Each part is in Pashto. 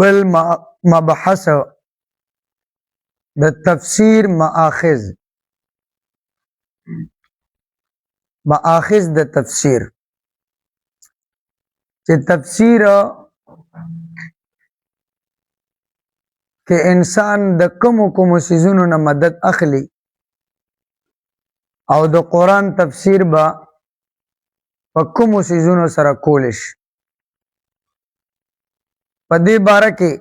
بل مبحث د تفسیر مآخذ د تفسیر چې تفسیر کې انسان د کوم سيزونو نه مدد اخلي او د قرآن تفسیر با په کوم سيزونو سره کولش په دې باره کې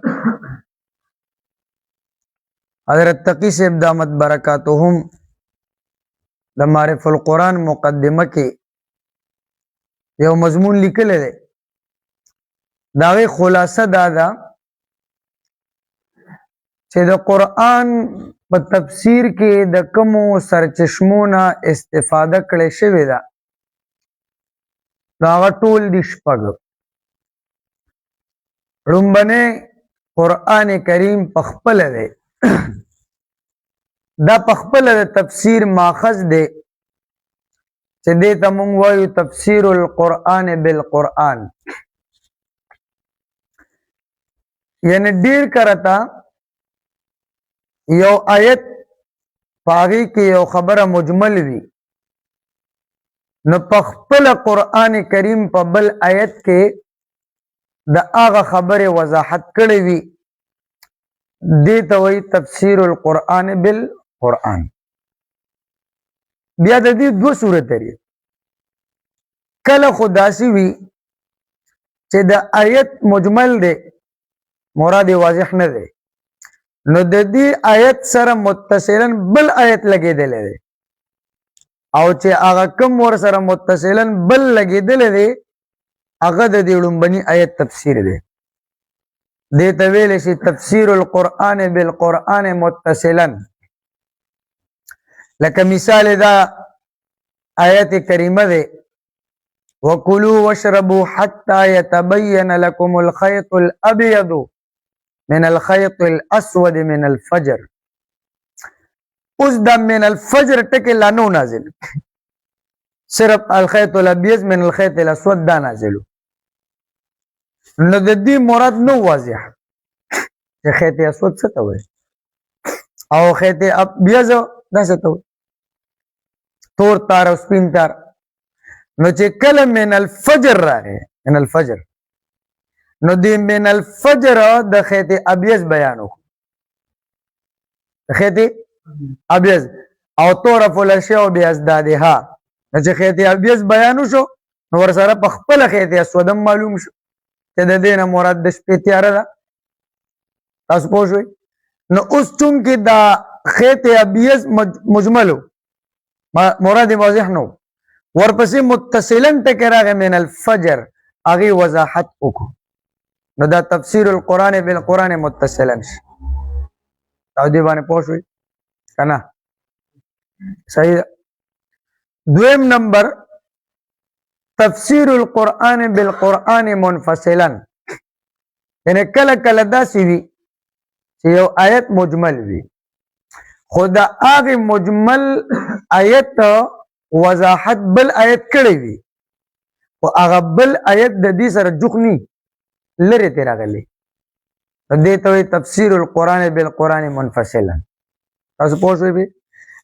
حضرت تقی صاحب دامت برکاتهم د معرف القرآن مقدمه کې یو مضمون لیکل دی داغه خلاصه دا ده چې د قرآن په تفسیر کې د کومو سرچشمونه استفاده کړې شوې ده دا ټول د شپږ رومبنه قرآن کریم پخپل دی دا پخپل د تفسیر ماخذ دی چې دې ته مونږ وایو تفسیر القرآن بالقرآن یعنی ډیر کرتا یو آیت پاغي کې یو خبره مجمل وي نو پخپل قرآن کریم په بل آیت کې د هغه خبره وضاحت کړي وي دې ته وایي تفسیر القرآن بالقرآن بیا د دې دوه صورت لري کله خداسي وي چې د آیت مجمل دی مراد واضح نه دی نو د دې آیت سره متصلا بل آیت لګیدل دی او چې هغه کوم ور سره متصلا بل لګیدل دی هغه د دې لومبني آیت تفسیر دی دې ته ویل شي تفسیر القرآن بالقرآن متصلا لکه مثال دا آیت کریمه ده وَكُلُوا وَاشْرَبُوا حَتَّى يَتَبَيَّنَ لَكُمُ الْخَيْطُ الْأَبْيَضُ من الخيط الاسود من الفجر اوس د من الفجر ټکی لا نو نازل صرف الخيط الابيض من الخيط الاسود دا نازل نو د دې مراد نو واضح چې خيط اسود څه ته وایي او خيط ابيض دا څه ته وایي تور تار او سپین تار نو چې کله من الفجر راغی من الفجر نو دی من الفجر د خیط ابیض بیانو خیط ابیض او طرف الاشیاء بیازدادها چې خیط ابیض بیانو شو نو ور سره په خپل خیط اسود معلوم شو چې د دې نه مراد د شپې تیار ده تاسو پوه شئ نو اوس چون کې دا خیط ابیض مجملو مراد واضح نو ورپسې متصلا ټکراغه من الفجر اغي وضاحت وکړو نو دا تفسیر القرآن بالقرآن متصلا شي او دی باندې پوه شئ کنه صحیح دویم نمبر تفسیر القرآن بالقرآن منفصلا یعنی کله کله داسې وي چې یو آیت مجمل وي خو دا هغه مجمل آیت وضاحت بل آیت کړی وي او هغه بل آیت د دې سره جوخني لره تیرا غلي دې ته تفسیر القرآن بالقرآن منفصلا تاسو پوه شئ به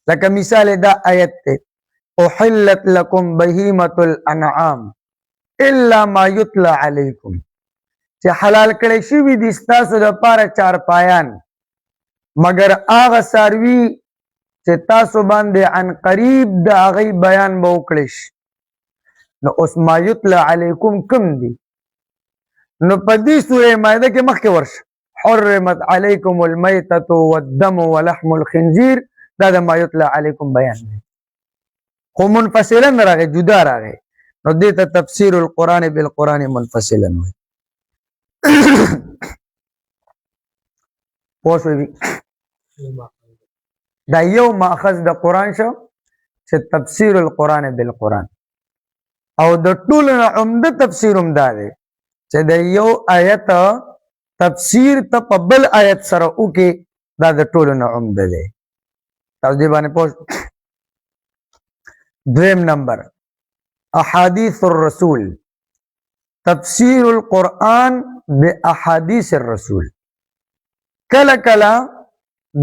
لکه مثال دا آیت ته احلت لكم بهیمه الانعام الا ما يتلى عليكم چې حلال کړی شي وي د تاسو د پاره چار پایان مگر هغه ساروی چې تاسو باندې عن قریب د هغه بیان به وکړي نو اوس ما يتلى عليكم کوم دي نو په دې سورې مائده کې مخکې ورشه حرمت علیکم المیتة والدم ولحم الخنزیر دا د ما یتلی علیکم بیان دی خو منفصلا راغی جدا راغی نو دې ته تفسیر القرآن بالقرآن منفصلا وایي پوه شوئ دا یو ماخذ د قرآن شو چې تفسیر القرآن بالقرآن او د ټولو نه عمده تفسیر هم دا دی چې د یو آیت تفسیر ته په بل آیت سره وکي دا د ټولو نه عمده دی تاسو دې باندې پوه دویم نمبر احادیث الرسول تفسیر القرآن باحاديث الرسول. کله کله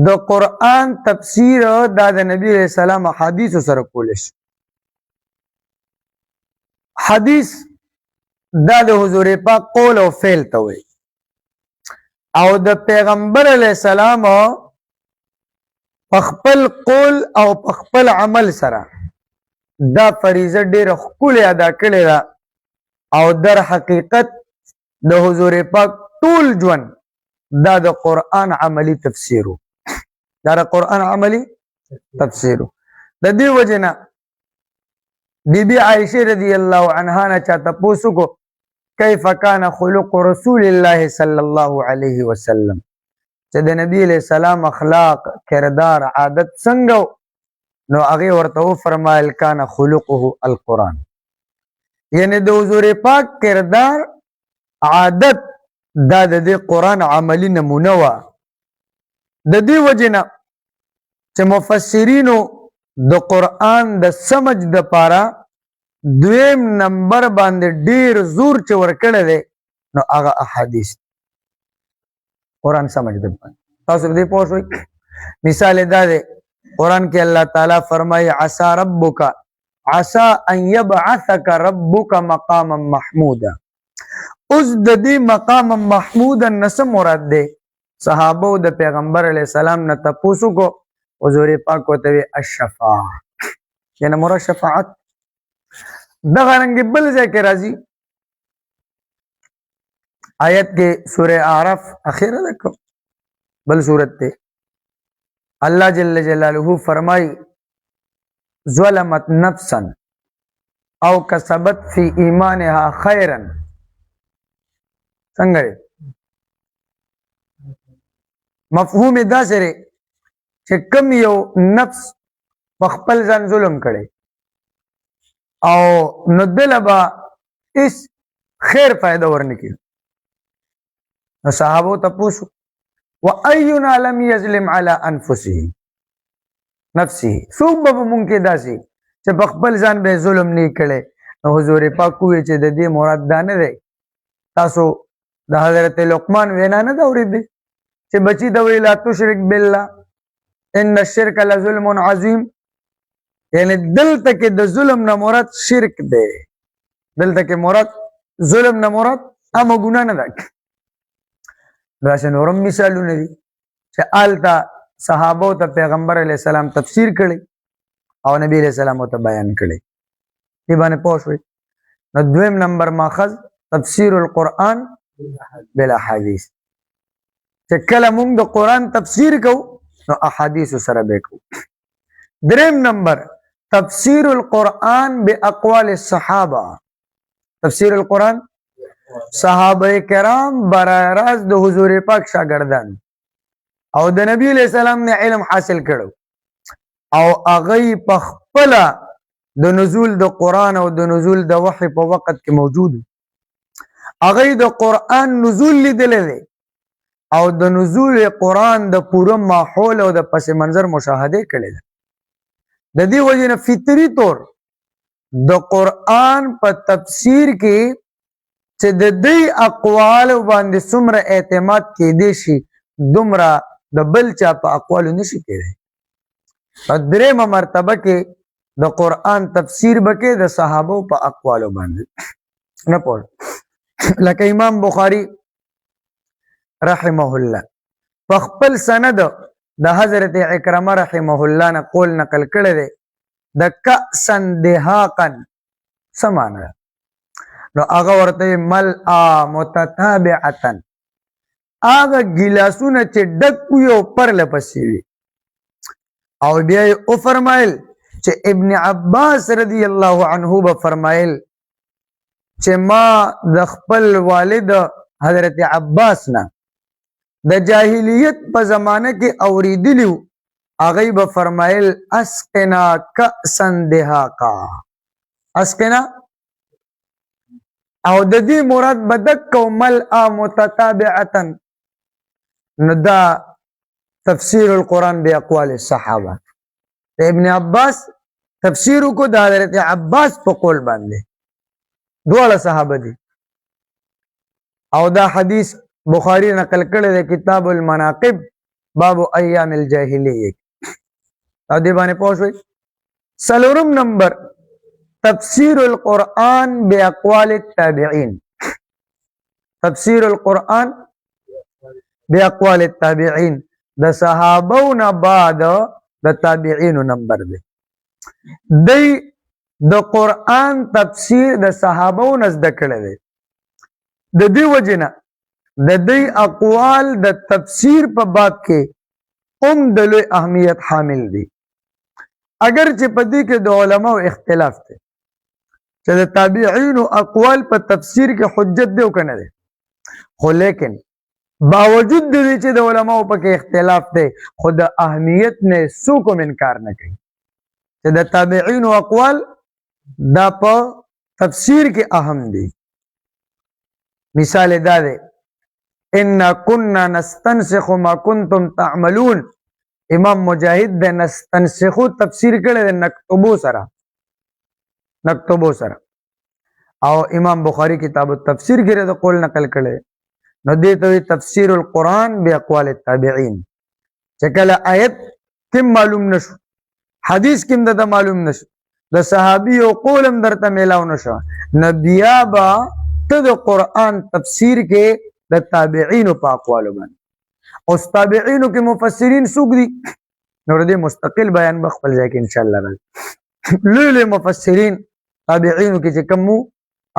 د قرآن تفسیر دا د نبی علیہ السلام حدیث سره کول شي. حدیث دا د حضور پاک قول او فعل ته وي او د پیغمبر علیہ السلام په خپل قول او په خپل عمل سره دا فریضه ډیره ښکلې ادا کړې ده او در حقیقت د حضور پاک ټول ژوند دا د قرآن عملی تفسیرو، دا د قرآن عملی تفسیرو. د دې وجه نه بی بی عائشہ رضی اللہ عنہا نه چاته پوښتنه کو کیف کان خلق رسول الله صلی الله علیه وسلم، چې د نبی علیہ السلام اخلاق کردار عادت څنګه، نو هغه ورته فرمایل کان خلقه القرآن، یعنی د حضور پاک کردار عادت دا د دې قرآن عملی نمونه وا. د دې وجه نه چې مفسرینو د قرآن د سمج د پاره دویم نمبر باندې ډیر زور چې ورکړی دی نو هغه احادیث قرآن سمج د پاره. تاسو دې پوه شئ. مثال دا دی قرآن کې الله تعالی فرمایي عسى ربک عسى ان يبعثك ربك مقاما محمودا. اوس د دې مقام محمودا نس مراد دی صحابه د پیغمبر علیہ السلام نه تاسو کو حضور پاک وته الشفاعه، یعنی مراد شفاعت. دغه رنګ بل ځای کې راځي آیت کې سورہ اعراف اخیره ده بل سورت ته الله جل جلاله فرمای ظلمت نفسا او کسبت فی ایمانها خیرا. څنګه مفهوم دا سره چې کم یو نفس په خپل ځان ظلم کړي او نو دلبا اس خیر فائدہ ورنکي. نو صحابو تپوسو و اینا لم یظلم علی انفسه نفسه، څوک به مونږ کې داسي چې په خپل ځان به ظلم نه کړي. نو حضور پاک کوی چې د دې مراد دا نه دی. تاسو د حضرت لقمان وینا نه دا اورېدې چې بچی د وی لا تشرک بالله ان الشرک لظلم عظیم، یعنی دلته کې د ظلم نه مراد شرک دی. دلته کې مراد ظلم نه مراد هم ګناه نه ده. داسې نورم مثالونه دي چې آلته صحابو ته پیغمبر علیہ السلام تفسیر کړي او نبی علیہ السلام ته بیان کړي. دې باندې پوه شئ. نو دویم نمبر ماخذ تفسیر القرآن بالاحادیث، چې کله موږ د قرآن تفسیر کوو نو احادیث سره به کوو. دریم نمبر تفسیر القرآن باقوال الصحابه. تفسیر القرآن صحابه کرام برای راست د حضور پاک شاګردان او د نبی علیہ السلام نه علم حاصل کړو او هغه په خپل د نزول د قرآن او د نزول د وحی په وخت کې موجود. هغه د قرآن نزول لیدلی دی او د نزول قرآن د پوره ماحول او د پس منظر مشاهده کړی ده. د دې وجه نه فطري طور د قرآن په تفسیر کې چې د دې اقوال باندې څومره اعتماد کېدی شي دومره د بل چا په اقوالو نشي کېدی. دریمه مرتبه کې د قرآن تفسیر بکې د صحابو په اقوالو باندې نه پوه. لکه امام بخاری رحمه الله په خپل سند د حضرت عکرمه رحمه الله نه قول نقل کړی دی د کأسا دهاقا سمانه. نو هغه ورته ملآ متتابعتا، هغه ګیلاسونه چې ډک وي او پرله پسې وي. او بیا یې وفرمایل چې ابن عباس رضی الله عنه به فرمایل چې ما د خپل والد حضرت عباس نه د جاهلیت په زمانه کې اوریدلیو، هغه به فرمایل اسقنا کأسا دهاقا. اسقنا او د دې مراد بدک او ملآ متتابعتا. نو دا تفسیر القرآن باقوال الصحابه. ابن عباس تفسیر کو د حضرت عباس په قول باندې، دواړه صحابه دي. او دا حدیث بخاری نقل کړی دی کتاب المناقب باب ایام الجاهلیه او دی باندې پوه شئ. څلورم نمبر تفسیر القرآن باقوال التابعین. تفسیر القرآن باقوال التابعین د صحابو نه بعد د تابعینو نمبر دی. دی د قرآن تفسیر د صحابو نه زده کړی دی. د دې وجې نه د دې اقوال د تفسیر په باب کې د لوی اهمیت حامل دي. اگر چې په دې کې د علماو اختلاف دی چې د تابعینو اقوال په تفسیر کې حجت دی او که نه دی، خو لیکن باوجود د دې چې د علماو پکې اختلاف دی خو د اهمیت نه څوک هم انکار نه کوي چې د تابعینو اقوال دا په تفسیر کې اهم دي. مثال دا دی انا كنا نستنسخ ما كنتم تعملون. امام مجاهد د نستنسخو تفسیر کړی د نکتبو سره او امام بخاری کتاب التفسیر کې د قول نقل کړی نو دې ته تفسیر القرآن باقوال التابعین. چې کله آیت کم معلوم نشو حدیث کم د معلوم نشو د صحابي او قول هم درته میلاو نشو نو بیا به ته د قرآن تفسیر کې د تابعینو په اقوالو باندې اوس تابعینو کې مفسرین څوک دي نو د مستقل بیان به خپل ځای کې ان شاء الله راځي. لوی مفسرین تابعینو کې چې کوم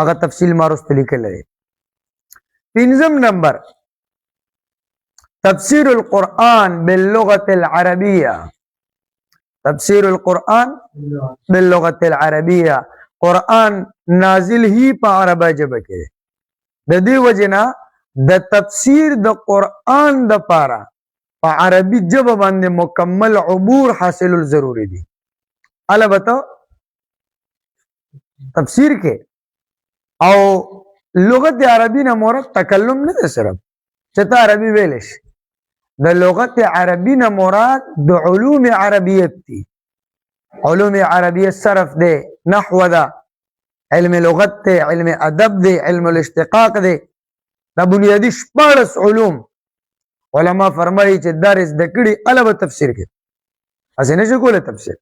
هغه تفصیل ما وروسته لیکلی دی. پنځم نمبر تفسیر القرآن باللغة العربیه. تفسیر القرآن باللغة العربیه قرآن نازل هی په عربه ژبه کې د دې وجې نه د تفسیر د قرآن د پاره په عربي ژبه باندې مکمل عبور حاصل ضروری دي. البته تفسیر کې او لغت عربی نه مراد تکلم نه ده صرف چې ته عربي ویلی شي. د لغت عربی نه مراد د علوم عربیت دي. علوم عربیت صرف دی، نحو ده، علم لغت دی، علم ادب دی، علم الاشتقاق دی. دا بنیادی 14 علوم علما فرمایي چې درس د کړي البته تفسیر کې اسې نشي کولی. تفسیر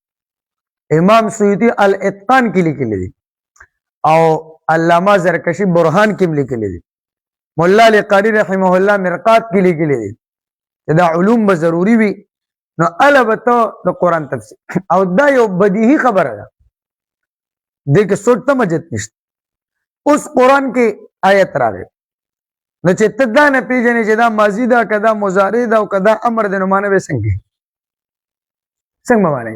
امام سیوطي الاتقان کې لیکلی دي او علامه زرکشي برهان کې لیکلی دي. مولا علی قاری رحمه الله مرقات کې لیکلی دي چې دا علوم به ضروری وي نو البته د قرآن تفسیر او دا یو بدیهی خبره ده دې کې سوچ تمجد نشته. اوس قرآن کې آیت راغی نو چې ته دا نه پیژنې چې دا ماضي ده که دا مضارع ده او که دا امر دی نو معنی به څنګه به معنی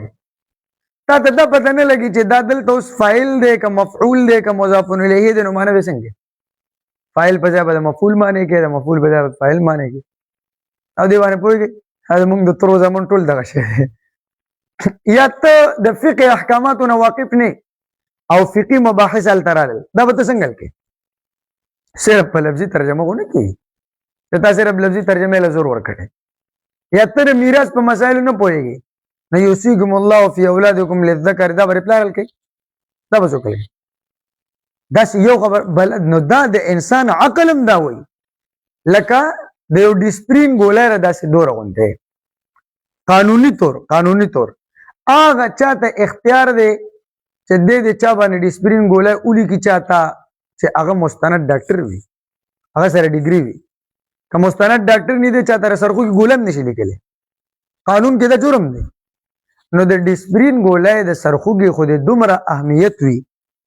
تا ته دا پته نه لګي چې دا دلته اوس فاعل دی که مفعول دی که مضاف الیه دی نو معنی به څنګه فاعل په ځای به د مفعول معنی کې د مفعول په ځای به فاعل معنی کې او دې باندې پوهېږې دا موږ د ترو زمون ټول دغه شی یا ته د فقه احکاماتو نه واقف نه او فقهي مباحث هلته راغلل دا به ته څنګه کوې صرف په لفظي ترجمه خو نه کېږي چې تا صرف لفظي ترجمې له زور ورکړې یا ته د میراث په مسایلو نه پوهېږي نو یوصیکم الله فی اولادکم للذکر دا به ریپلای حل کوي دا به څوک کوي داسې یو خبر بلد نو دا د انسان عقل هم دا وایي لکه د یو ډسپرین ګولی را داسې دوره غوندې قانوني طور هغه چاته اختیار دی چې دی د چا باندې ډسپرین ګولی ولیکي چاته چې هغه مستند ډاکټر وي هغه سره ډیګري وي که مستند ډاکټر نه دی چاته سرخو کې ګوله هم نشي لیکلی قانون کې دا جرم دی. نو د ډسپرین ګولی د سرخوږي خو د دومره اهمیت وي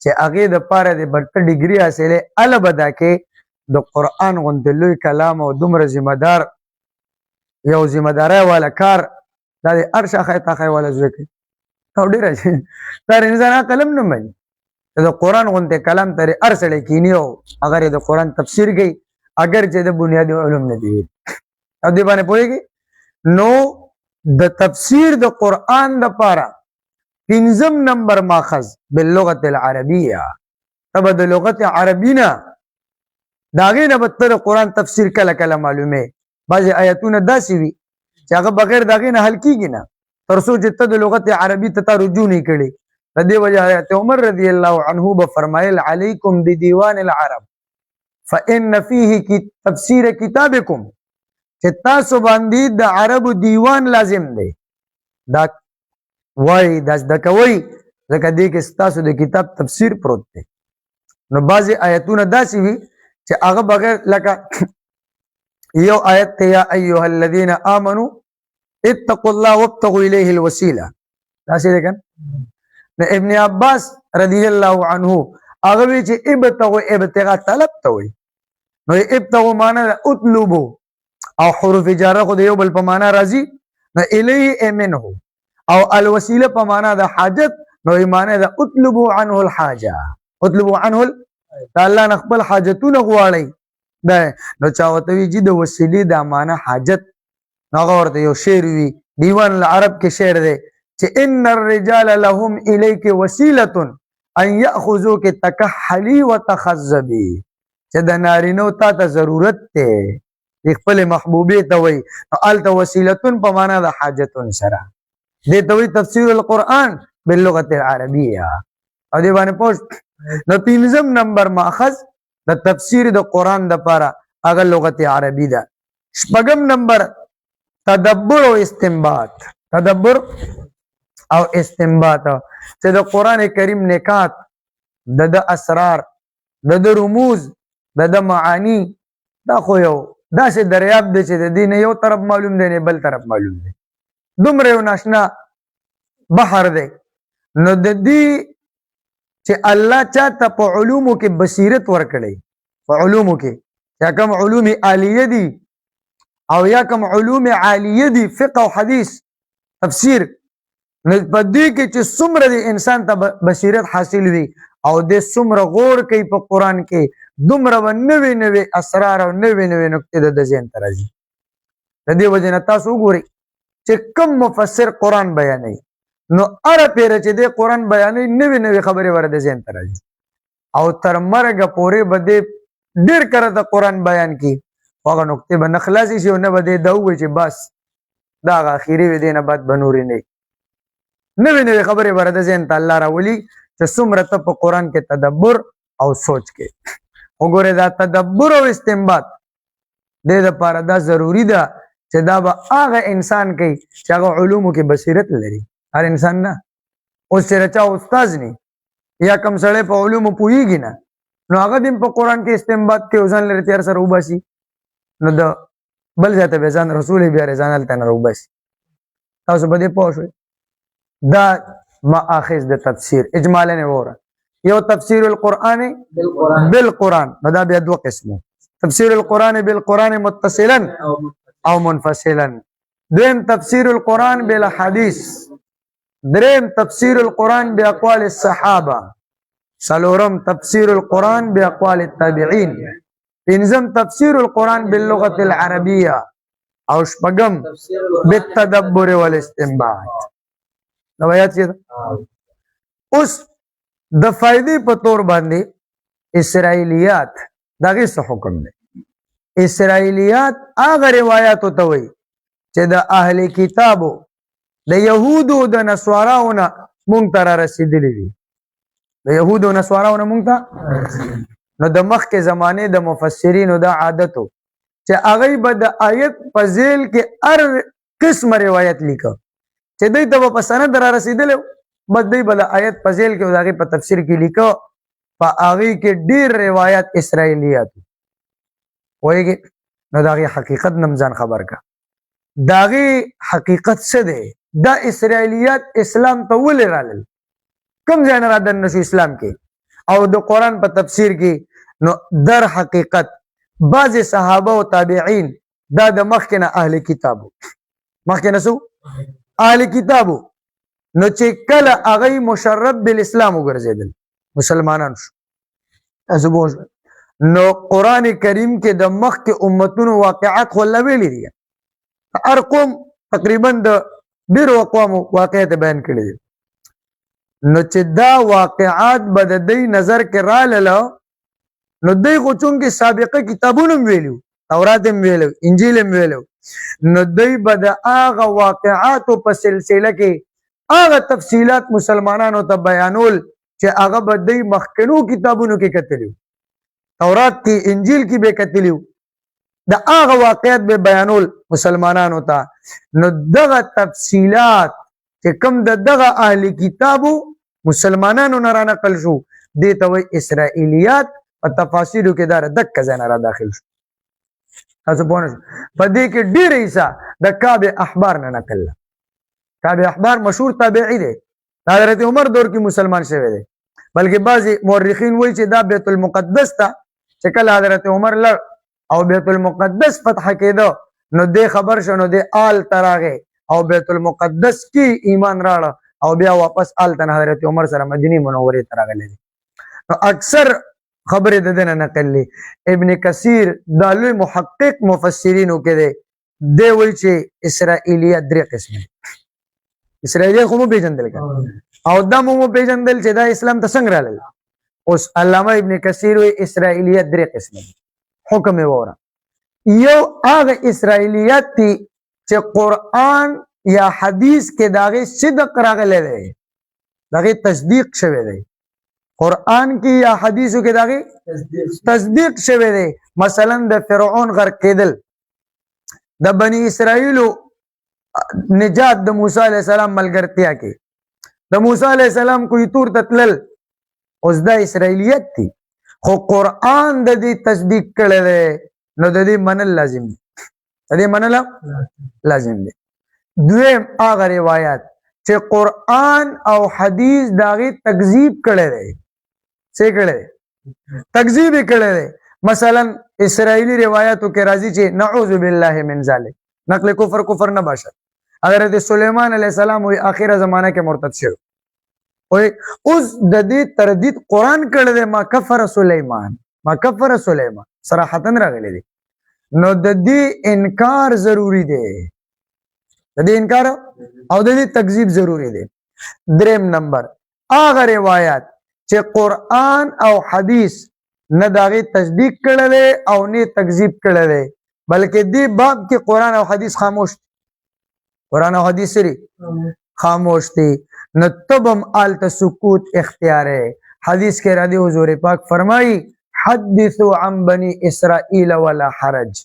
چې هغې دپاره د بټه ډیګري حاصلې اله به دا کې د قرآن غوندې لوی کلام او دومره ذمهدار یو ذمهدارۍ والا کار دا د هر شاخی تاخی والا زوی کوي او ډېره دا انسان عقل هم نه مني د قرآن غوندې کلام ترې هر سړی کیني او هغه د قرآن تفسیر کوي اگر چې د بنیادي علوم نه دي او دې باندې پوهېږي. نو د تفسیر د قرآن دپاره 5 نمبر ماخذ باللغة العربیه ته به د لغت عربي نه د هغې نه به ته د قرآن تفسیر کله کله معلومې بعضې آیتونه داسې وي چې هغه بغیر د هغې نه حل کېږي نه تر څو چې ته د لغت عربي ته تا رجوع نه کړې. د دې وجه حضرت عمر رضی الله عنه به فرمایل علیکم بدیوان العرب فإن فيه تفسیر کتابکم چې تاسو باندې د عربو دیوان لازم دی دا وای دا زده کوئ ځکه دې کې ستاسو د کتاب تفسیر پروت دی نو بعضې آیتونه داسې وي چې هغه بغیر لکه یو آیت ته یا ایها الذین آمنوا اتقوا الله وابتغوا الیه الوسیله داسې دی کنه نو ابن عباس رضی الله عنه هغه وی چې ابتغوا ابتغاء طلب ته وي نو ابتغوا معنا اطلبوا او حروف جاره خو د یو بل په معنا راځي نو الیه منه او الوسیله په معنا د حاجت نو معنا د اطلبوا عنه الحاجه اطلبوا عنه دا الله نخبل حاجتونه غواړي دا نو چاوته وی چې د وسیلې د معنا حاجت نو ورته یو شعر وی دیوان العرب کې شعر دی چې ان الرجال لهم الیک وسیله ان یاخذوک تکحلی وتخذبی چې د نارینو ته ضرورت ته خپل محبوبې ته وي الته وسیلتون په معنا د حاجتون سره دې ته وي تفسیر القرآن باللغه العربیه او دې باندې پوښت نو پنځم نمبر ماخذ د تفسیر د قرآن د پاره هغه لغت عربی ده شپږم نمبر تدبر او استنباط تدبر او استنباط چې د قرآن کریم نکات د اسرار د رموز د معانی دا خو یو داسې دریاب دی چې د دې نه یو طرف معلوم دی نه بل طرف معلوم دی دومره یو ناشنا بحر دی نو د دې چې الله چاته په علومو کې بصیرت ورکړي په علومو کې یا کوم علوم عالیه دي او یا کوم علوم عالیه دي فقه او حدیث تفسیر نو په دې کې چې څومره د انسان ته بصیرت حاصل وي او د څومره غور کوي په قرآن کې دومره به نوې نوې اسرار او نوې نوې نکتې د ذهن ته راځي د دې وجې نه تاسو وګورئ چې کوم مفسر قرآن بیانوي نو هره پیره چې د قرآن بیانوي نوې نوې خبرې ور د ذهن ته راځي او تر مرګه پورې به دې ډېر کړه د قرآن بیان کی هغه نکتې به نه خلاصې شي او نه به دې دا ووایي چې بس دا هغه اخري وي دې نه بعد به نورې نه نوې نوې خبرې ور د ذهن ته الله راولي چې څومره ته په قرآن کې تدبر او سوچ کې وګوره دا تدبر او استنباط دې لپاره دا ضروری ده چې دا به هغه انسان کوي چې هغه علومو کې بصیرت لري هر انسان نه اوس چې رچا استاد نه یا کم سړی په علومو پوهیږي نه نو هغه دې په قرآن کې استنباط کې ځان لري تیار سره وباسي نو د بل ځای ته به ځان رسول بیا رضان هلته نه وباسي تاسو به دې پوه شئ دا ماخذ د تفسیر اجمالا وره یو تفسیر القرآن بالقرآن دا بیا دو قسمو تفسیر القرآن بالقرآن متصلا او منفصلا دویم تفسیر القرآن بالحدیث دریم تفسیر القرآن باقوال الصحابه سلورم تفسیر القرآن باقوال التابعین پنځم تفسیر القرآن باللغة العربیه او شپږم بالتدبر والاستنباط نو آیات چې اوس د فائدې په تور باندې اسرائیلیات دغه څه حکم دی اسرائیلیات هغه روایت ته وایي چې د اهل کتابو د يهودو د نصاراونه مونږ ته رسیدلي دي د يهودو نصاراونه مونږ ته نو د مخکې زمانه د مفسرینو د عادتو چې هغه به د آیت په ذیل کې هر قسم روایت لیکه چې دوی ته په سند را رسیدلو بس دوی به د آیت په ذیل کې او د هغې په تفسیر کې لیکه په هغې کې ډېر روایت اسرائیلیات پوهېږې نو د هغې حقیقت نه ځان خبر کا د هغې حقیقت څه دی دا اسرائیلیات اسلام ته ولې رالل کوم ځای نه رادننه شو اسلام کې او د قرآن په تفسیر کې نو در حقیقت بعضې صحابه او تابعین دا د مخکې نه اهل کتابو مخکې نه سو اهل کتابو نو چې کله هغه مشرب بالاسلام وګرځیدل مسلمانان شو تاسو پوه نو قرآن کریم کې د مخکې امتونو واقعات خو الله ویلي دي هر قوم تقریبا د ډېرو اقوامو واقعات بیان کړي دي نو چې دا واقعات به د دوی نظر کې راغله نو دوی خو چونکې سابقه کتابونه هم ویلي تورات هم ویلو انجیل هم ویلو نو دوی به د هغه واقعاتو په سلسله کې هغه تفصیلات مسلمانانو ته بیانول چې هغه به دوی مخکنو کتابونو کې کتلي تورات کې انجیل کې به کتلیو د هغه واقعیت به بیانول مسلمانانو ته. نو دغه تفصیلات چې کوم دغه اهل کتابو مسلمانانو نه را نقل شو دې ته وایي اسرائیلیات. په تفاسیرو کې دا دک ځای نه را داخل شو. تاسو پوه نه شو په دې کې ډېره حصه د کعب احبار نه نقل ده. کعب احبار مشهور تابعی دی، د حضرت عمر دور کې مسلمان شوی دی، بلکې بعضې مورخین وایي چې دا بیت المقدس ته چې کله حضرت عمر لړ او بیت المقدس فتح کېده نو دې خبر شو نو دې آل ته راغی او بیت المقدس کې ایمان راړه او بیا واپس آل ته حضرت عمر سره مدینه منورې ته راغلی دی. نو اکثر خبرې د دې نه نقل دي. ابن کثیر دا لوی محقق مفسرینو کې دی، دی وایي چې اسرائیلیت درې قسم دي. اسرائیلیت خو مو پیژندل او دا مو پیژندل چې دا اسلام ته څنګه راغلل. اوس علامه ابن کثیر وایي اسرائیلیت درې قسم دي. حکم یې وره یو هغه اسرائیلیت دي چې قرآن یا حدیث کې د هغې صدق راغلی دی، د هغې تصدیق شوی دی. قرآن کې یا حدیثو کې د هغې تصدیق شوی دی. مثلا د فرعون غرق کېدل، د بني اسرائیلو نجات د موسی علیه السلام ملګرتیا کې، د موسی علیه السلام کوی تور ته تلل، اوس دا اسرائیلیت دي خو قرآن د دې تصدیق کړی دی نو د دې منل لازم دي، د دې منل لازم دي. دویم هغه روایات چې قرآن او حدیث د هغې تکذیب کړی دی. څه کړی دی؟ تکذیب یې کړی دی. مثلا اسرائیلی روایاتو کې راځي چې نعوذ بالله من ذلک، نقل کفر نه باشد. حضرت سلیمان علیہ السلام وی آخره زمانہ کې مرتد شو. وی اوس د دې تردید قرآن کړی دی، ما کفر سلیمان، ما کفر سلیمان صراحتاً راغلی دی. نو د دې انکار ضروری دی، د دې انکار او د دې تکذیب ضروری دی. دریم نمبر هغه روایات چې قرآن او حدیث نه د هغې تصدیق کړی دی او نه تکذیب کړی دی، بلکې دې باب کې قرآن او حدیث خاموش دی. قرآن او حدیث سری خاموش دی. نو تب هم آلته سکوت اختیار ہے. حدیث کې را دی حضور پاک فرمائی حدثوا عن بنی اسرائیل ولا حرج.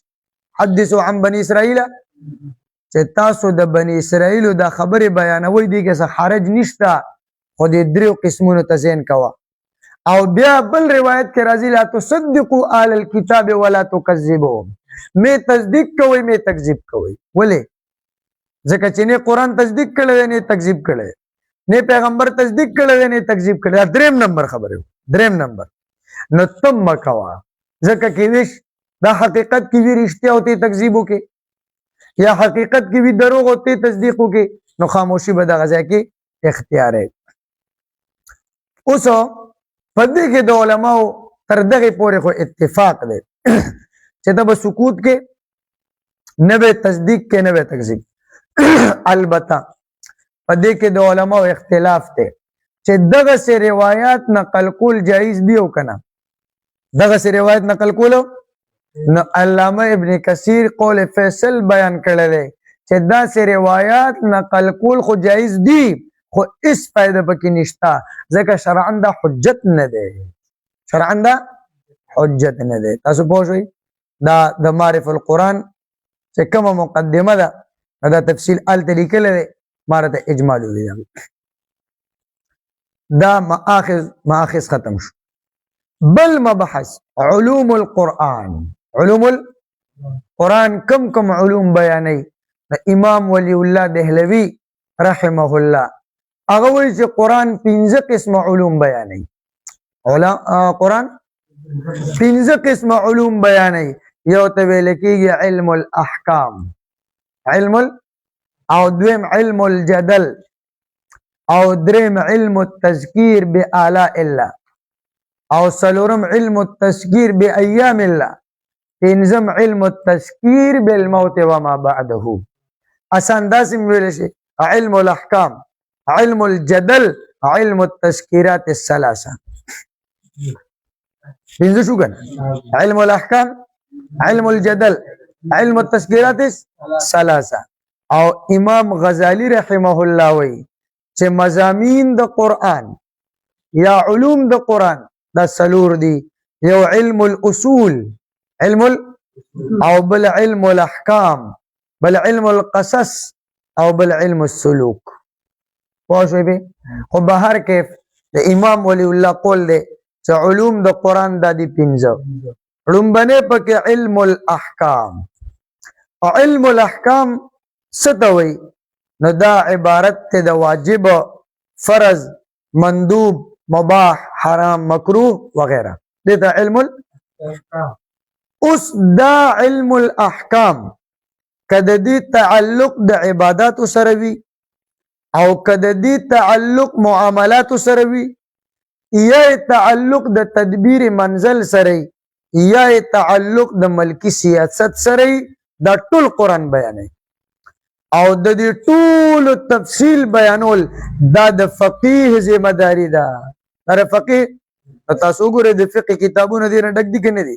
حدثوا عن بنی اسرائیل چې تاسو د بنی اسرائیلو دا خبرې بیانوي دي کې څه حرج نشته، خو د دریو قسمونو ته ذهن کوه. او بیا بل روایت کې راځي لا تصدقوا آل الكتاب ولا تکذبوهم، می تصدیق کوئ می تکذیب کوئ. ولې؟ ځکه چې نه قرآن تصدیق کړی دی نه تکذیب کړی دی، نه پیغمبر تصدیق کړی دی نه تکذیب کړی دی. دریم نمبر خبره، دریم نمبر نو تم مکوا ځکه کې ویش دا حقیقت کې وی رښتیا او ته تکذیب وکې یا حقیقت کې وی دروغ او ته تصدیق وکې، نو خاموشي به دغه ځای کې اختیار ہے. اوس په دې کې د علماو تر دغه پورې خو اتفاق دی چې ته به سکوت کې نه به تصدیق کې نه به تکذیب. البته په دې کې د علماو اختلاف دی چې دغه سه روایات نقل کول جایز دی او کنه. دغه سه روایت نقل کول نو علامه ابن کثیر قول فیصل بیان کړی دی چې دا سه روایات نقل کول خو جایز دی خو اس فائدہ پکې نشتا ځکه شرعاً دا حجت نه دی، شرعاً دا حجت نه دی. تاسو پوه شئ دا د معرف القرآن چې کومه مقدمه ده دا تفصیل آلته لیکلی دی، ما راته اجمال ولیدل. دا ماخذ ختم شو. بل مبحث علوم القرآن، علوم القرآن کم کم علوم بیانوي. امام ولی الله دهلوی رحمه الله هغه وایي چې قرآن 15 قسمه علوم بیانوي. قرآن 15 قسمه علوم بیانوي. یو ته ویل کېږي علم الاحکام، علم او دویم علم الجدل، او دریم علم التذکیر بآلاء الله، او څلورم علم التذکیر بأیام الله، پنځم علم التذکیر بالموت وما بعده. آسان داسې ویل شي علم الاحکام، علم الجدل، علم التذکیرات الثلاثه. پنځه شو کنه؟ علم الاحکام، علم الجدل، علم التذکیرات الثلاثه. او امام غزالی رحمه الله وی چې مضامین د قرآن یا علوم د قرآن دا سلور دي. یو علم الاصول، علم او بل علم الاحکام، بل علم القصص او بل علم السلوک. پوه شوئ به؟ خو به هر کیف د امام ولی الله قول دی چې علوم د قرآن دا دي پنځه. لومبنی پکې علم الاحکام، او علم الاحکام څه ته وایي؟ نو دا عبارت ته د واجب، فرض، مندوب، مباح، حرام، مکروه وغیرہ، دیتا علم الاحکام. اوس دا علم الاحکام کده دی تعلق د عبادات سره وي او کده دی تعلق معاملات سره وي، یا تعلق د تدبیر منزل سره، یا تعلق د ملکی سیاست سره، دا ټول قرآن بیانوي. او د دې ټول تفصیل بیانول دا د فقیه ذمہ داری ده. دا فقیه تاسو ګورئ د فقه کتابونه دي نه ډک دي کنه دي،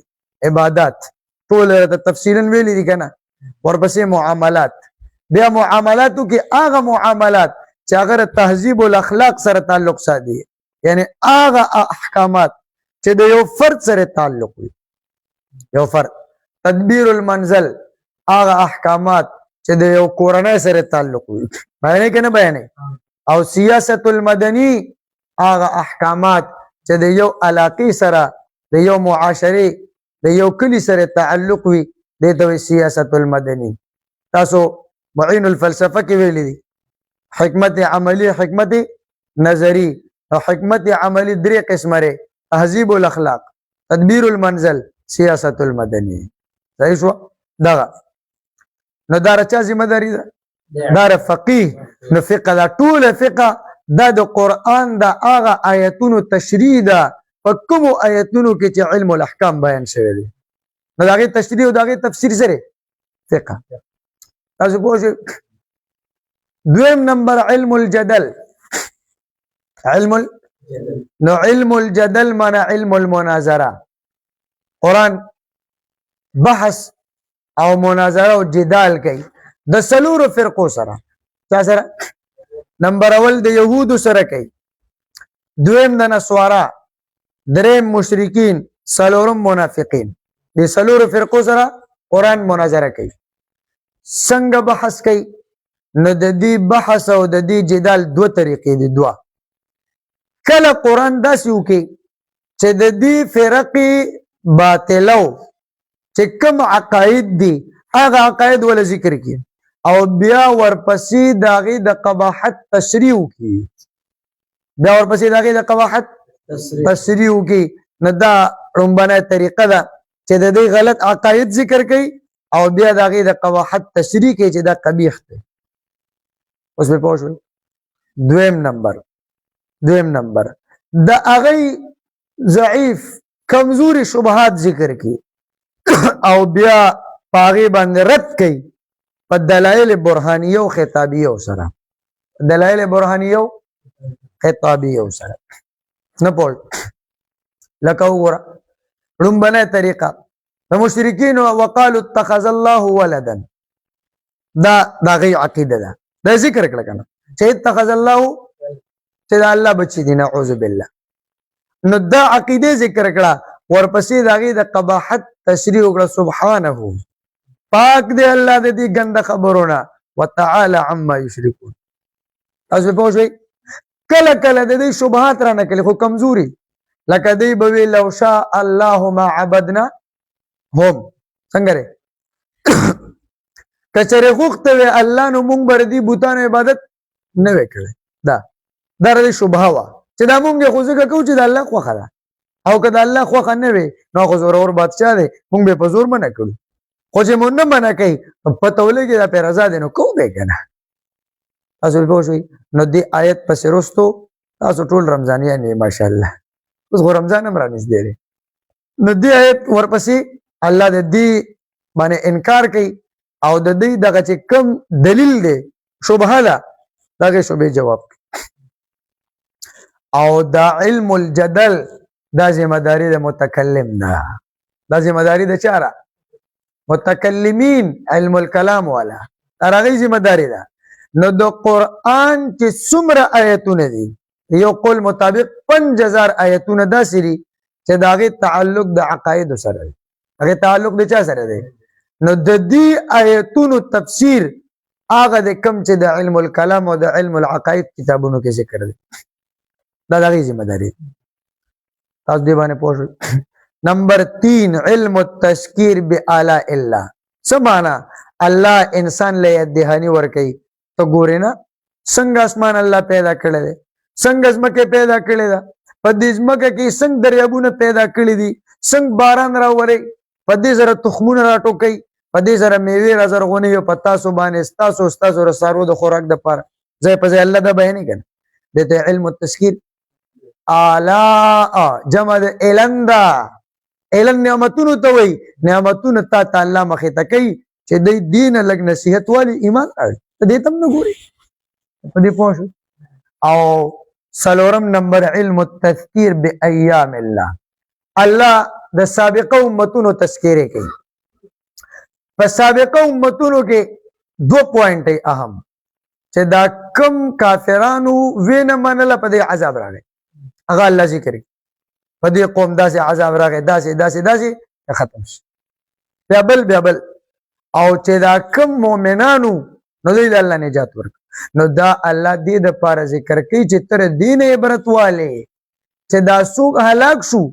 عبادات ټول د تفصیلا ویلي دي کنه. ورپسې معاملات، بیا معاملاتو کې هغه معاملات چې هغه تهذیب الاخلاق سره تعلق ساتي، یعنی هغه احکامات چې د یو فرد سره تعلق وي، یو فرد. تدبیر المنزل هغه احکامات چې د یو کورنۍ سره تعلق وي، بیانې کنه بیانې. او سیاست المدنی هغه احکامات چې د یو علاقې سره، د یو معاشرې، د یو کلی سره تعلق وي، دې ته سیاست المدنی. تاسو معین الفلسفه کې ویلي دي حکمت عملی، حکمت نظری او حکمت عملی درې قسمه لري: تهذیب الاخلاق، تدبیر المنزل، سیاست المدنی. صحیح شو؟ دغه نو دا رچا ذمہ داری ده، دا فقیه. نو فقه دا ټول فقه دا د قرآن د هغه آیتونو تشریح ده په کومو آیتونو کې چې علم الاحکام بیان شوی دی. نو د هغې تشریح او د هغې تفسیر سره فقه. تاسو پوه شئ. دویم نمبر علم الجدل. نو علم الجدل معنی علم المناظره. قرآن بحث او مناظره او جدال کوي د څلورو فرقو سره. چا سره؟ نمبر اول د یهودو سره کوي، دویم د نصارا، دریم مشرکین، څلورم منافقین. د څلورو فرقو سره قرآن مناظره کوي. څنګه بحث کوي؟ نو د دې بحث او د دې جدال دوه طریقې دي. دوه کله قرآن داسې وکړي چې د دې فرقې باطلو چې کوم عقاید دي هغه عقاید ولا ذکر کړي، او بیا ورپسې د هغې د قباحت تشریح وکړي، بیا ورپسې د هغې د قباحت تشریح وکړي. نو دا لومبنۍ طریقه ده چې د دې غلط عقاید ذکر کوي او بیا د هغې د قباحت تشریح کوي چې دا قبیح دی. اوس مې پوه شوئ. دویم نمبر د هغې ضعیف کمزوري شبهات ذکر کوي او بیا په هغې باندې رد کوي په دلایل برهانیه او خطابیه سره. دلایل برهانیه او خطابیه سره نه پوه. لکه وګوره لومبنۍ طریقه د مشرکینو وقالو اتخذ الله ولدا، دا د هغې عقیده ده، دا ذکر کړه کنه چې اتخذ الله چې د الله بچي دي، نعوذ بالله. نو دا عقیده ذکر کړه، ورپسې د هغې د قباحت تشریح وکړه. سبحانه پاک دی الله د دې ګنده خبرونه، وتعالى عما یشرکون. تاسو پوه شئ. کله کله د دې شبهات را نقلي خو کمزوري، لکه دی به وي لو شاء الله ما عبدنا هم. څنګه دی؟ که چېرې غوښته وی الله نو موږ به د دې بوتانو عبادت نه وی کړی. دا د دې شبهه وه چې دا موږ یې خو ځکه کوو چې د الله خوښه ده، او که د الله خوښه نه وي نو خو زورور بادشاه دی، موږ به یې په زور منع کړو. خو چې مونږ نه منع کوي پته ولګي دا پې رضا دی نو کوو به یې که نه. تاسو پوه شئ. نو دې آیت پسې رستو تاسو ټول رمضانیان یې ماشاءالله، اوس خو رمضان هم رانږدې دی. نو دې آیت ورپسې الله د دې باندې انکار کوي او د دې دغه چې کوم دلیل دی شبهه ده د هغې شبهې جواب کوي. او دا علم الجدل دا ذمہ داری د متکلم ده. دا ذمہ داری د چا ده؟ متکلمین، علم الکلام والا، دا هغې ذمہ داری ده. نو د قرآن چې څومره آیتونه دي، یو قول مطابق 5000 آیتونه داسې دي چې دا غي تعلق د عقاید سره دی هغه تعلق د چا سره دی نو د دې آیتونو تفسیر هغه د کم چې د علم الکلام او د علم العقاید کتابونو کې ذکر دی دا د غي ذمہ داری تاسو دی باندې پوښتنه نمبر 3 علم التذکیر بآلاء الله سمانا الله انسان له دهانی ور کوي تو ګورې نه څنګه اسمان الله پیدا کړل دی څنګه زمکه پیدا کړل ده په دې زمکه کې څنګه دریابونه پیدا کړی دي څنګه باران راوري په دې سره تخمونه راټوکي په دې سره میوه راځرغونی او پتا سو باندې ستاسو رسارو د خوراک د پر ځای په ځای الله د بیان کړي دته علم التذکیر اعلی جمع د الندا علم نعمتونو ته وای نعمتونو ته تعالی مخه ته کوي چې د دین لګ نصیحت والی ایمان اړ دې تم نه ګوري په دې پوښ او سلورم نمبر علم التذکیر بایام الله الله د سابقه امتونو تذکیره کوي په سابقه امتونو کې 2 پوینټ اهم چې دا کم کافرانو وینه منله په دې عذاب راغی هغه الله ذکر کوي په دې قوم داسې عذاب راغی داسې ختم شي بیا بل او چې دا کم مؤمنانو نو دوی الله نجات ورک نو دا الله دې د پاره ذکر کوي چې تر دین عبرت والے چې دا سوق هلاک شو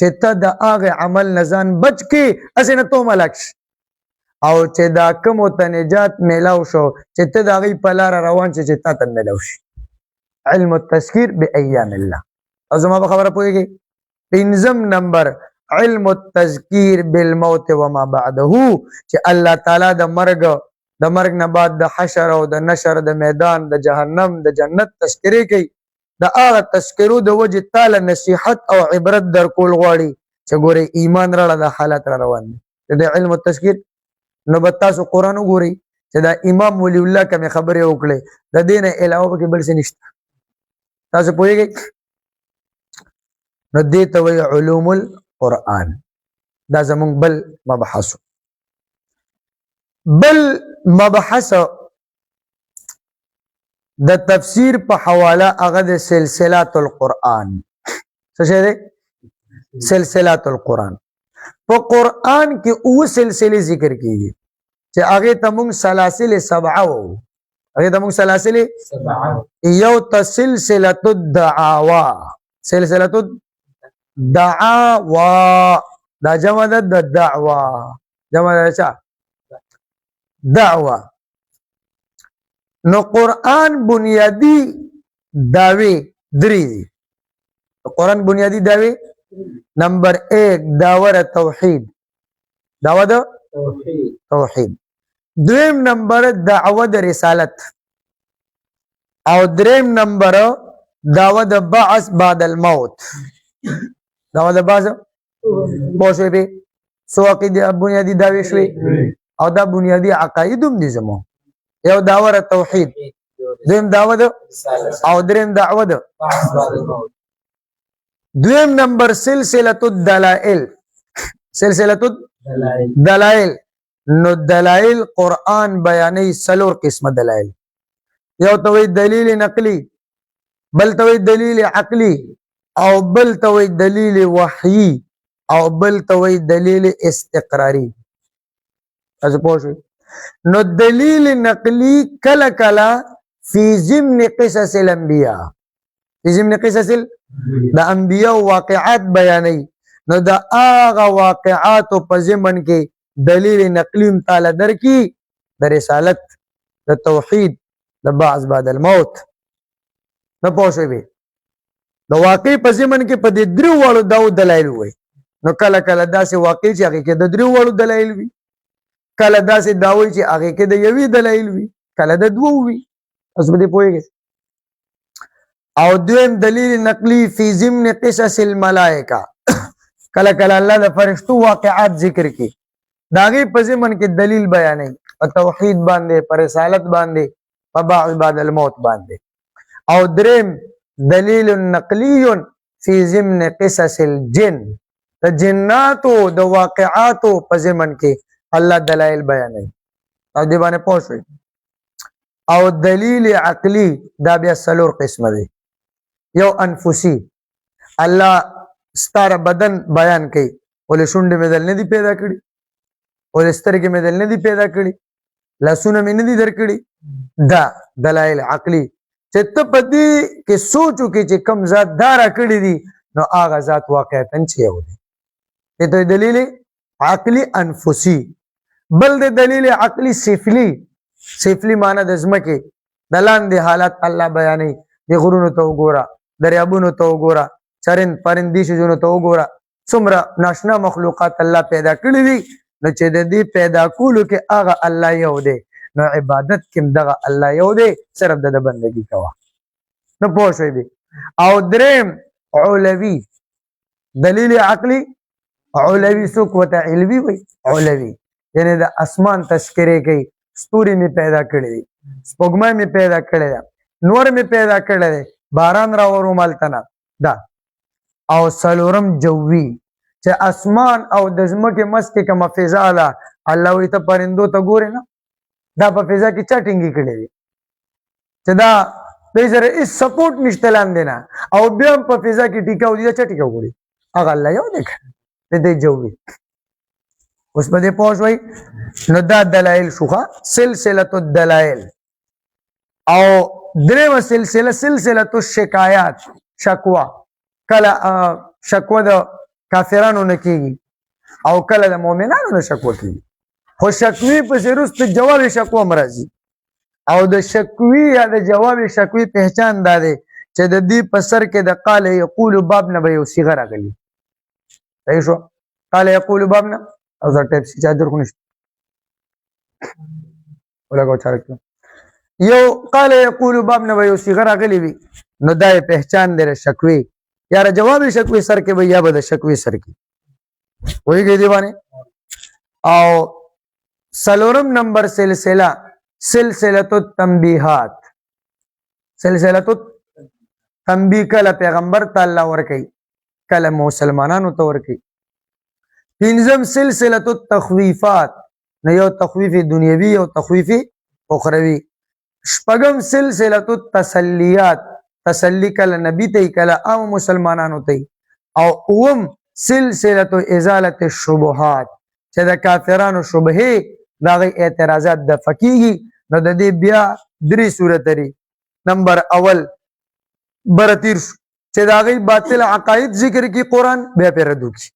چې ته د هغه عمل نزان بچ کې اسنه تو ملک او چې دا کم ته نجات میلاو شو چې ته دا غي په لار روان چې تا ته میلاو شي علم التذکیر بایام الله او زما خبره پوهیږي پنځم نمبر علم التذکیر بالموت وما بعده چې الله تعالی د مرګ نه بعد د حشر او د نشر د میدان د جهنم د جنت تذکرې کوي د هغه تذکرو د وجه تعالی نصیحت او عبرت در کول غواړي چې ګوره ایمان راړه د حالت را روان دي د علم التذکیر نو بتاسو قران وګوري چې دا امام ولی الله کوم خبره وکړي د دین علاوه کې بل څه نشته تاسو پوهیږئ نو دې ته وی علوم القرآن دا زمون بل مبحث د تفسیر په حواله هغه د سلسلات القرآن څه شه ده سلسلات القرآن په قرآن کې او سلسله ذکر کیږي چې هغه تمون سلاسل سبعه وو هغه تمون سلاسل سبعه یو تسلسله الدعاوا سلسله دعوا دا جمع د دعوا جمع د چا دعوا نو قرآن بنیادی دعوی دری دی قرآن بنیادی دعوی نمبر 1 داور توحید دعوه د توحید دویم نمبر دعوه د رسالت او دریم نمبر دعوه د بعث بعد الموت دعوه د بعث پوښوي به سو عقیده بنیادی دعوی شوي او دا بنیادی عقاید هم دي زمو یو داور توحید دویم دعوه د او دریم دعوه د دویم نمبر سلسله الدلائل نو دلائل قرآن بیانې سلور قسمه دلائل یو توي دلیل نقلی بل توي دلیل عقلی او بل توي دلیل وحی او بل توي دلیل استقراری از پوښي نو دلیل نقلی کلا فی ضمن قصص الانبیاء فی ضمن قصص د انبیاء واقعات بیانې نو د هغه واقعات په ضمن کې دلیل نقلی تعالی درکې د رسالت د توحید د بعث بعد الموت نو پوښوي به د واقع په ضمن کې په دې درو وړو داو دلایل وي نو کله داسې واقع چې هغه کې د درو وړو دلایل وي کله داسې داوي چې هغه کې د یوې دلایل وي کله د دوو وي اوس به پوهیږئ او دویم دلیل نقلی فی ضمن قصص الملائکه کله الله د فرشتو واقعات ذکر کی داغه په ضمن کې دلیل بیانې په توحید باندې پر رسالت باندې په بعث بعد الموت باندې او دریم دلیل نقلی فی ضمن قصص الجن د جناتو د واقعاتو په ضمن کې الله دلائل بیانې او دی باندې پوښوي او دلیل عقلی دا بیا سلور قسمه دی یو انفسی الله ستاره بدن بیان کوي ولې شونډې مې دل نه دي پیدا کړي ولې سترګې مې دل نه دي پیدا کړي لاسونه مې نه دي درکړي دا دلایل عقلی چې ته په دې کې سوچو کې چې کم ذات دا راکړي دي نو هغه ذات واقعیتا چې یو دی ته دلیل عقلی انفسی بل د دلیل عقلی سفلی معنی د ځمکې د لاندې حالات الله بیانوي د غرونو ته وګوره دریابونو ته وګوره چرند پرندي شیزونو ته وګوره څومره ناشنا مخلوقات الله پیدا کړي دي نو چې د دې پیدا کولو کې هغه الله یو دی نو عبادت کې دغه الله یو دی صرف د بندګي کوه نو پوه شوي دي او دریم علوي دلیل عقلی علوي څوک ورته علوي وي علوي یعنی د اسمان تذکرې کوي ستوري مې پیدا کړي دي سپوږمۍ مې پیدا کړې ده نور مې پیدا کړی دی باران راورو مالته نه دا او څلورم جوي چې اسمان او د ځمکې منځ کې کومه فضا ده الله وایي ته پرندو ته ګورې نه دا په فضا کې چا ټینګې کړې دي چې دا دوی سره هېڅ سپورټ نشته لاندې نه او بیا هم په فضا کې ټیکاو دي دا چا ټیکاو کړي هغه الله یو دی د دې جوي اوس په دې پوه شوئ نو دا دلایل شوخه سلسله الدلایل او درېمه سلسله الشکایات شکوا کله شکوا د کافرانو نه کېږي او کله د مؤمنانو نه شکوا کېږي خو شکوي پسې وروسته جواب شکوا هم راځي او د شکوي یا د جواب شکوي پهچان دا دی چې د دې په سر کې د قال یقول باب نه به یو صیغه راغلي صحیح شو قال یقول باب نه او دا ټیپ سي چادر خو نشته ولګو چارکو یو قال یقول باب نه یو صیغه راغلی وي نو دا پہچان دی شکوي یا جواب شکوي سر کې یا به د شکوي سر کې وایي دی باندې او سلورم نمبر سلسله التنبیهات سلسله التنبیه کله پیغمبر تعالی ورکی کله مسلمانانو ته ورکی پنځم سلسله التخویفات نه یو تخویف دنیوي او تخویف اخروی شپږم سلسله التسلیات تسلی کله نبی ته کله عام مسلمانانو ته او اوم سلسله ازاله الشبهات چې د کافرانو شبهه دغه اعتراضات د فقېږي نو د دې بیا درې صورت لري نمبر اول برتیر چې دغه باطل عقاید ذکر کی قرآن بیا پیردو کی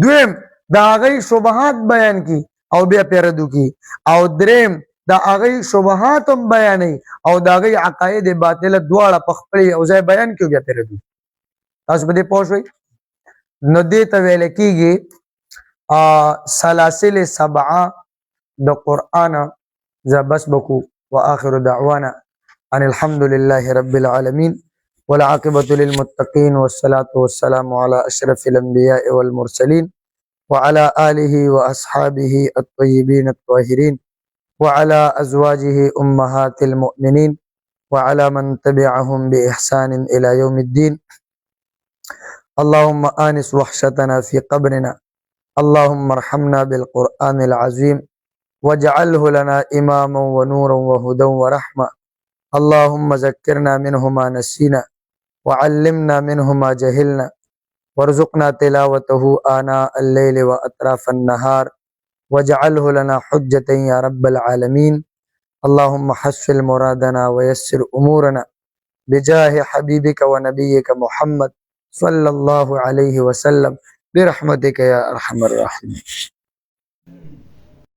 دویم دغه شبهات بیان کی او بیا پیردو کی او دریم دا هغه شبهات هم بیانې او دا هغه عقاید باطله دواړه په خپل او ځای بیان کیو بیا پیردو تاسو به دې پوه شئ نو دې ته ویل کېږي سلاسل سبعه د قرآن زبس بکو واخر دعوانا ان الحمد لله رب العالمين والعاقبة للمتقين والصلاة والسلام على أشرف الأنبياء والمرسلين وعلى آله وأصحابه الطيبين الطاهرين وعلى أزواجه أمهات المؤمنين وعلى من تبعهم بإحسان إلى يوم الدين اللهم آنس وحشتنا في قبرنا اللهم ارحمنا بالقرآن العظيم واجعله لنا إماما ونورا وهدى ورحمة اللهم ذكرنا منه ما نسينا وعلمنا منه ما جهلنا وارزقنا تلاوته آناء الليل وأطراف النهار واجعله لنا حجة يا رب العالمين اللهم حصل مرادنا ويسر أمورنا بجاه حبيبك ونبيك محمد صلى الله عليه وسلم برحمتك يا أرحم الراحمين.